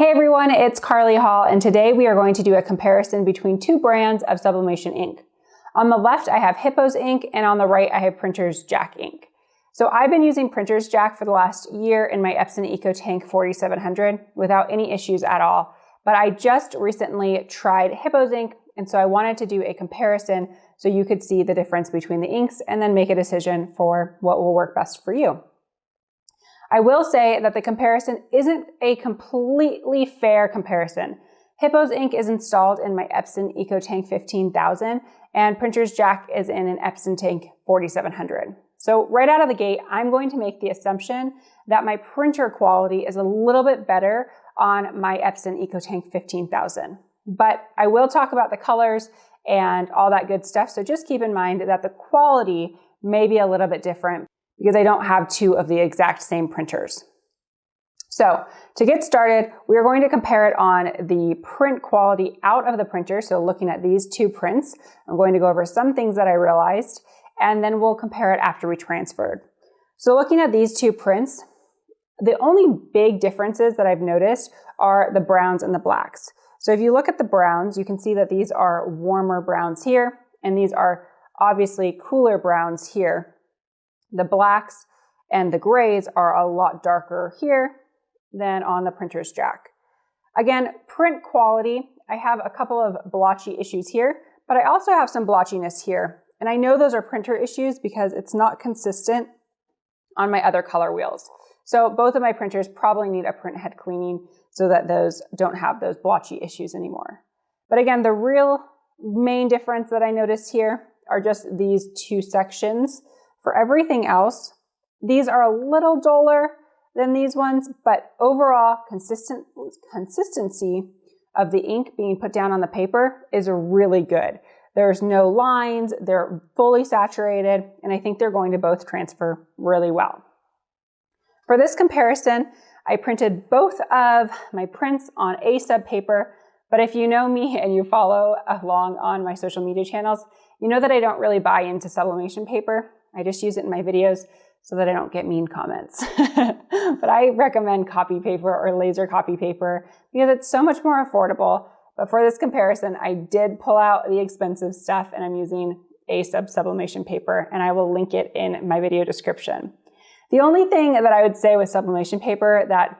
Hey everyone, it's Carly Hall, and today we are going to do a comparison between two brands of sublimation ink. On the left, I have Hippo's ink, and on the right, I have Printer's Jack ink. So I've been using Printer's Jack for the last year in my Epson EcoTank 4700 without any issues at all, but I just recently tried Hippo's ink, and so I wanted to do a comparison so you could see the difference between the inks and then make a decision for what will work best for you. I will say that the comparison isn't a completely fair comparison. Hippo's ink is installed in my Epson EcoTank 15000 and Printer's Jack is in an Epson Tank 4700. So right out of the gate, I'm going to make the assumption that my printer quality is a little bit better on my Epson EcoTank 15000. But I will talk about the colors and all that good stuff, so just keep in mind that the quality may be a little bit different because I don't have two of the exact same printers. So to get started, we're going to compare it on the print quality out of the printer. So looking at these two prints, I'm going to go over some things that I realized, and then we'll compare it after we transferred. So looking at these two prints, the only big differences that I've noticed are the browns and the blacks. So if you look at the browns, you can see that these are warmer browns here, and these are obviously cooler browns here. The blacks and the grays are a lot darker here than on the Printer's Jack. Again, print quality, I have a couple of blotchy issues here, but I also have some blotchiness here. And I know those are printer issues because it's not consistent on my other color wheels. So both of my printers probably need a print head cleaning so that those don't have those blotchy issues anymore. But again, the real main difference that I noticed here are just these two sections. For everything else, these are a little duller than these ones, but overall consistency of the ink being put down on the paper is really good. There's no lines, they're fully saturated, and I think they're going to both transfer really well. For this comparison, I printed both of my prints on A-sub paper, but if you know me and you follow along on my social media channels, you know that I don't really buy into sublimation paper. I just use it in my videos so that I don't get mean comments. But I recommend copy paper or laser copy paper because it's so much more affordable. But for this comparison, I did pull out the expensive stuff and I'm using A-sub sublimation paper, and I will link it in my video description. The only thing that I would say with sublimation paper that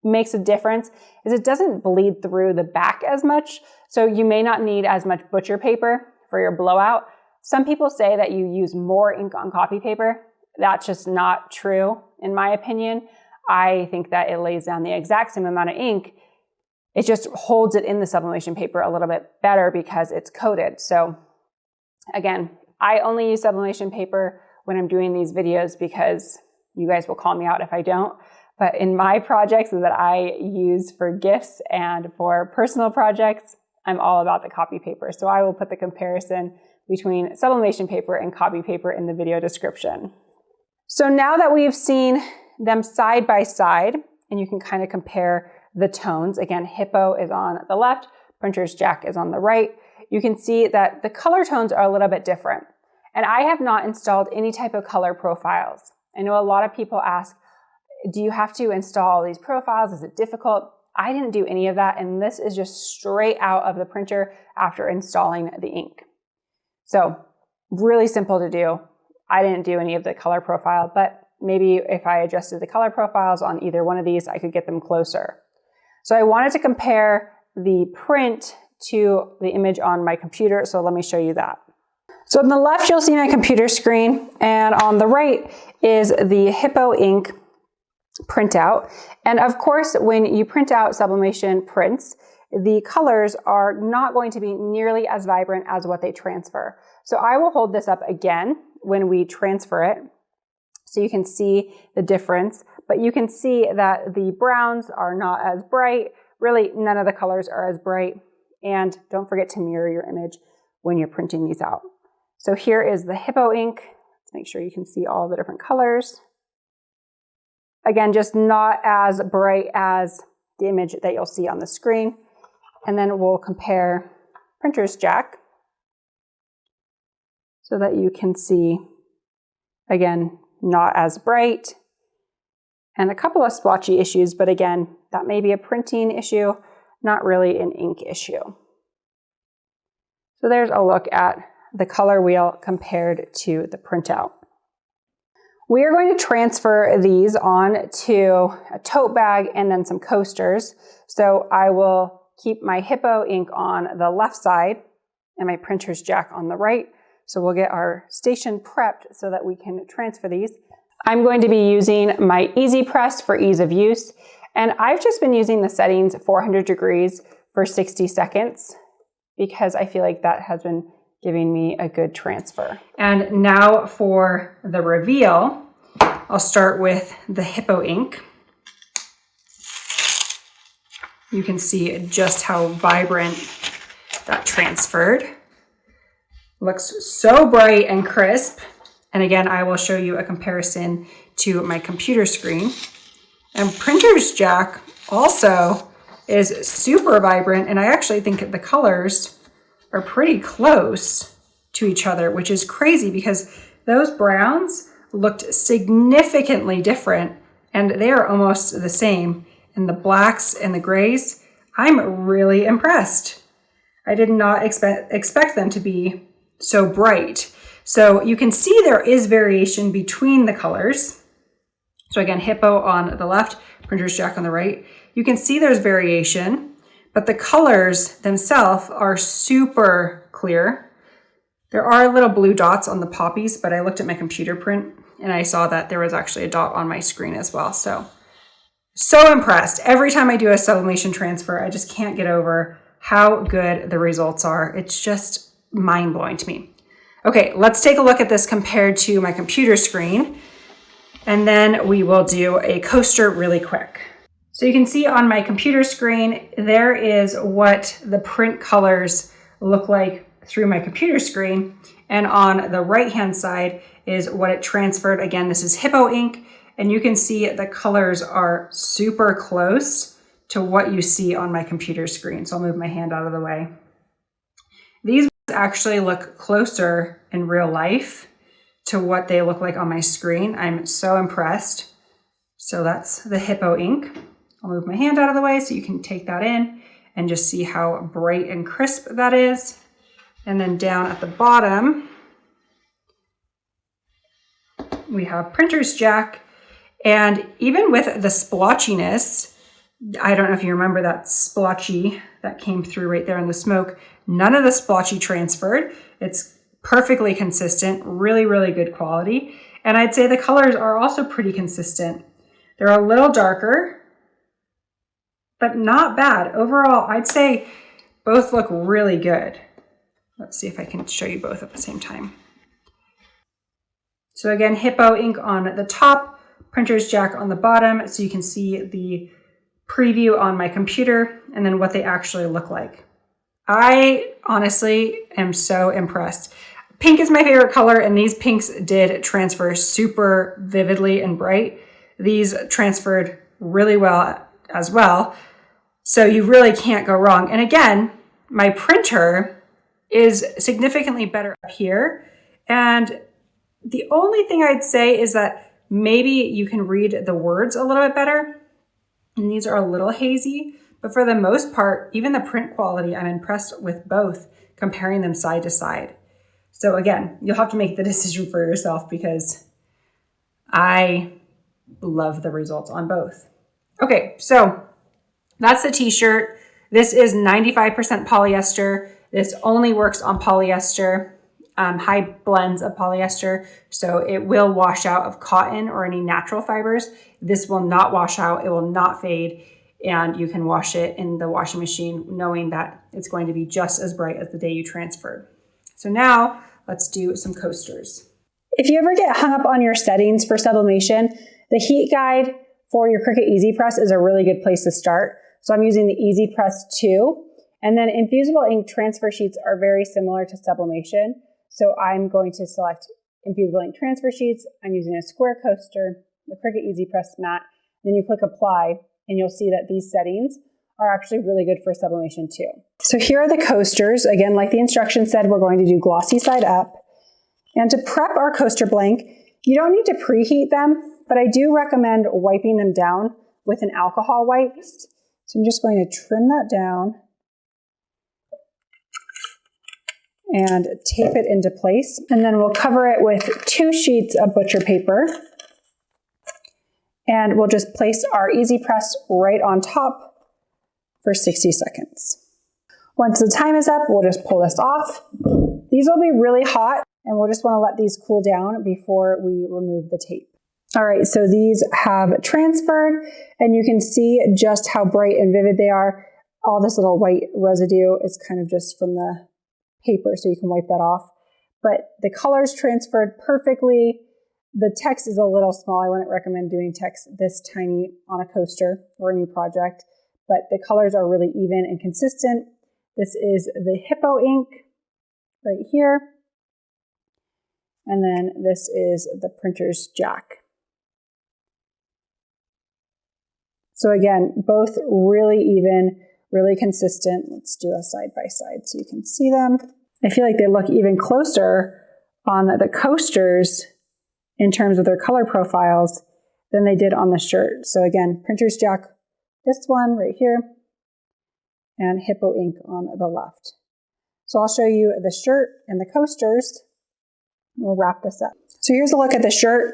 makes a difference is it doesn't bleed through the back as much. So you may not need as much butcher paper for your blowout. Some people say that you use more ink on copy paper. That's just not true, in my opinion. I think that it lays down the exact same amount of ink. It just holds it in the sublimation paper a little bit better because it's coated. So again, I only use sublimation paper when I'm doing these videos because you guys will call me out if I don't. But in my projects that I use for gifts and for personal projects, I'm all about the copy paper. So I will put the comparison between sublimation paper and copy paper in the video description. So now that we've seen them side by side, and you can kind of compare the tones, again, Hippo is on the left, Printer's Jack is on the right, you can see that the color tones are a little bit different. And I have not installed any type of color profiles. I know a lot of people ask, do you have to install these profiles? Is it difficult? I didn't do any of that, and this is just straight out of the printer after installing the ink. So really simple to do. I didn't do any of the color profile, but maybe if I adjusted the color profiles on either one of these, I could get them closer. So I wanted to compare the print to the image on my computer, so let me show you that. So on the left, you'll see my computer screen, and on the right is the Hippo ink printout. And of course, when you print out sublimation prints, the colors are not going to be nearly as vibrant as what they transfer. So I will hold this up again when we transfer it so you can see the difference, but you can see that the browns are not as bright. Really, none of the colors are as bright. And don't forget to mirror your image when you're printing these out. So here is the Hippo ink. Let's make sure you can see all the different colors. Again, just not as bright as the image that you'll see on the screen. And then we'll compare Printer's Jack so that you can see, again, not as bright and a couple of splotchy issues, but again, that may be a printing issue, not really an ink issue. So there's a look at the color wheel compared to the printout. We are going to transfer these on to a tote bag and then some coasters. So I will keep my Hippo ink on the left side and my printer's jack on the right. So we'll get our station prepped so that we can transfer these. I'm going to be using my Easy Press for ease of use. And I've just been using the settings 400 degrees for 60 seconds because I feel like that has been giving me a good transfer. And now for the reveal, I'll start with the Hippo ink. You can see just how vibrant that transferred. Looks so bright and crisp. And again, I will show you a comparison to my computer screen. And printer's jack also is super vibrant, and I actually think the colors are pretty close to each other, which is crazy because those browns looked significantly different and they are almost the same. And the blacks and the grays, I'm really impressed. I did not expect them to be so bright. So you can see there is variation between the colors. So again, Hippo on the left, printer's jack on the right. You can see there's variation, but the colors themselves are super clear. There are little blue dots on the poppies, but I looked at my computer print and I saw that there was actually a dot on my screen as well. So impressed. Every time I do a sublimation transfer, I just can't get over how good the results are. It's just mind-blowing to me. Okay, let's take a look at this compared to my computer screen, and then we will do a coaster really quick. So you can see on my computer screen, there is what the print colors look like through my computer screen, and on the right-hand side is what it transferred. Again, this is Hippo ink, and you can see the colors are super close to what you see on my computer screen. So I'll move my hand out of the way. These actually look closer in real life to what they look like on my screen. I'm so impressed. So that's the Hippo ink. I'll move my hand out of the way so you can take that in and just see how bright and crisp that is. And then down at the bottom, we have printer's jack. And even with the splotchiness, I don't know if you remember that splotchy that came through right there in the smoke. None of the splotchy transferred. It's perfectly consistent, really, really good quality. And I'd say the colors are also pretty consistent. They're a little darker, but not bad. Overall, I'd say both look really good. Let's see if I can show you both at the same time. So again, Hippo ink on the top, printer's jack on the bottom, so you can see the preview on my computer and then what they actually look like. I honestly am so impressed. Pink is my favorite color, and these pinks did transfer super vividly and bright. These transferred really well as well, so you really can't go wrong. And again, my printer is significantly better up here, and the only thing I'd say is that maybe you can read the words a little bit better, and these are a little hazy, but for the most part, even the print quality, I'm impressed with both, comparing them side to side. So again, you'll have to make the decision for yourself because I love the results on both. Okay, so that's the t-shirt. This is 95% polyester. This only works on polyester, high blends of polyester, so it will wash out of cotton or any natural fibers. This will not wash out, it will not fade, and you can wash it in the washing machine knowing that it's going to be just as bright as the day you transferred. So now let's do some coasters. If you ever get hung up on your settings for sublimation, the heat guide for your Cricut Easy Press is a really good place to start. So I'm using the Easy Press 2, and then infusible ink transfer sheets are very similar to sublimation. So I'm going to select infusible ink transfer sheets. I'm using a square coaster, the Cricut Easy Press mat. Then you click apply, and you'll see that these settings are actually really good for sublimation too. So here are the coasters. Again, like the instructions said, we're going to do glossy side up. And to prep our coaster blank, you don't need to preheat them, but I do recommend wiping them down with an alcohol wipe. So I'm just going to trim that down and tape it into place. And then we'll cover it with 2 sheets of butcher paper. And we'll just place our easy press right on top for 60 seconds. Once the time is up, we'll just pull this off. These will be really hot, and we'll just want to let these cool down before we remove the tape. All right, so these have transferred, and you can see just how bright and vivid they are. All this little white residue is kind of just from the paper, so you can wipe that off. But the colors transferred perfectly. The text is a little small. I wouldn't recommend doing text this tiny on a coaster or any project, but the colors are really even and consistent. This is the Hippo ink right here. And then this is the printer's jack. So again, both really even, really consistent. Let's do a side by side so you can see them. I feel like they look even closer on the coasters in terms of their color profiles than they did on the shirt. So again, printer's jack, this one right here, and Hippo ink on the left. So I'll show you the shirt and the coasters. We'll wrap this up. So here's a look at the shirt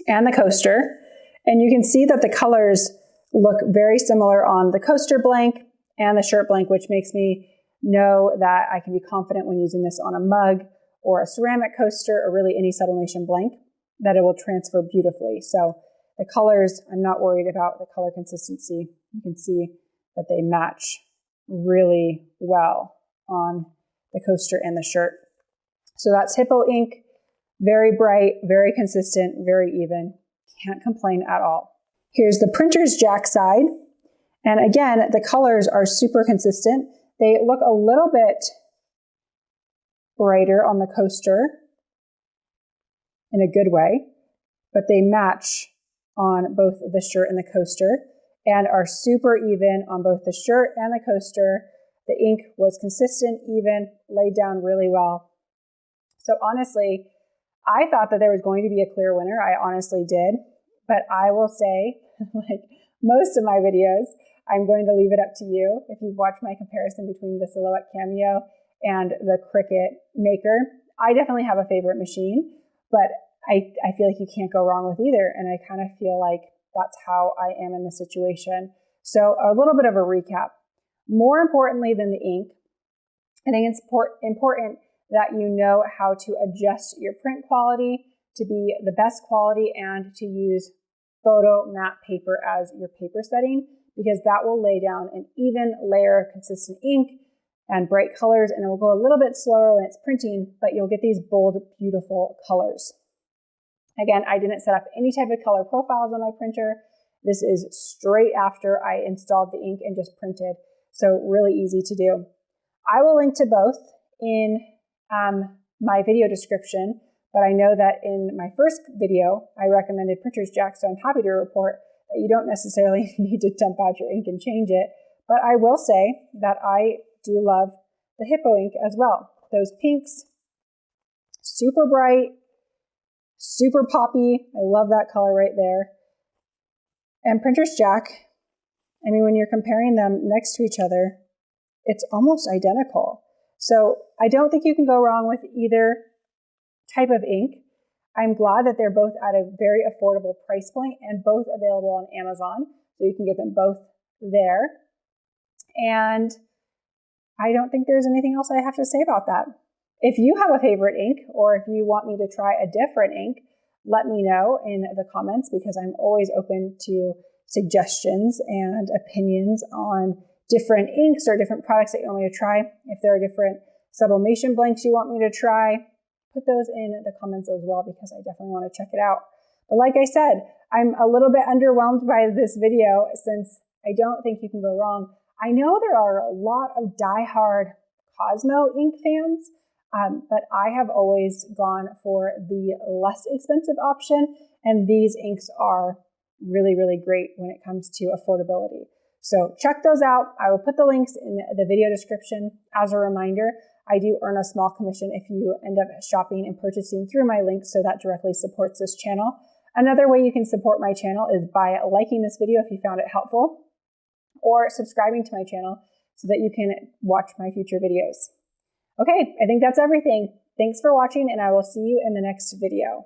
and the coaster. And you can see that the colors look very similar on the coaster blank and the shirt blank, which makes me know that I can be confident when using this on a mug or a ceramic coaster or really any sublimation blank that it will transfer beautifully. So the colors, I'm not worried about the color consistency. You can see that they match really well on the coaster and the shirt. So that's Hippo ink, very bright, very consistent, very even. Can't complain at all. Here's the printer's jack side. And again, the colors are super consistent. They look a little bit brighter on the coaster in a good way, but they match on both the shirt and the coaster and are super even on both the shirt and the coaster. The ink was consistent, even, laid down really well. So honestly, I thought that there was going to be a clear winner. I honestly did, but I will say, like most of my videos, I'm going to leave it up to you. If you've watched my comparison between the Silhouette Cameo and the Cricut Maker, I definitely have a favorite machine, but I feel like you can't go wrong with either. And I kind of feel like that's how I am in the situation. So a little bit of a recap. More importantly than the ink, I think it's important that you know how to adjust your print quality to be the best quality and to use photo matte paper as your paper setting, because that will lay down an even layer of consistent ink and bright colors, and it will go a little bit slower when it's printing, but you'll get these bold, beautiful colors. Again, I didn't set up any type of color profiles on my printer. This is straight after I installed the ink and just printed, so really easy to do. I will link to both in my video description, but I know that in my first video, I recommended printer's jack, so I'm happy to report that you don't necessarily need to dump out your ink and change it. But I will say that I do love the Hippo ink as well. Those pinks, super bright, super poppy. I love that color right there. And printer's jack, I mean, when you're comparing them next to each other, it's almost identical. So I don't think you can go wrong with either type of ink. I'm glad that they're both at a very affordable price point and both available on Amazon, so you can get them both there. And I don't think there's anything else I have to say about that. If you have a favorite ink, or if you want me to try a different ink, let me know in the comments, because I'm always open to suggestions and opinions on different inks or different products that you want me to try. If there are different sublimation blanks you want me to try, put those in the comments as well, because I definitely want to check it out. But like I said, I'm a little bit underwhelmed by this video, since I don't think you can go wrong. I know there are a lot of die-hard Cosmo ink fans, but I have always gone for the less expensive option, and these inks are really, really great when it comes to affordability. So check those out. I will put the links in the video description. As a reminder, I do earn a small commission if you end up shopping and purchasing through my links, so that directly supports this channel. Another way you can support my channel is by liking this video if you found it helpful, or subscribing to my channel so that you can watch my future videos. Okay, I think that's everything. Thanks for watching, and I will see you in the next video.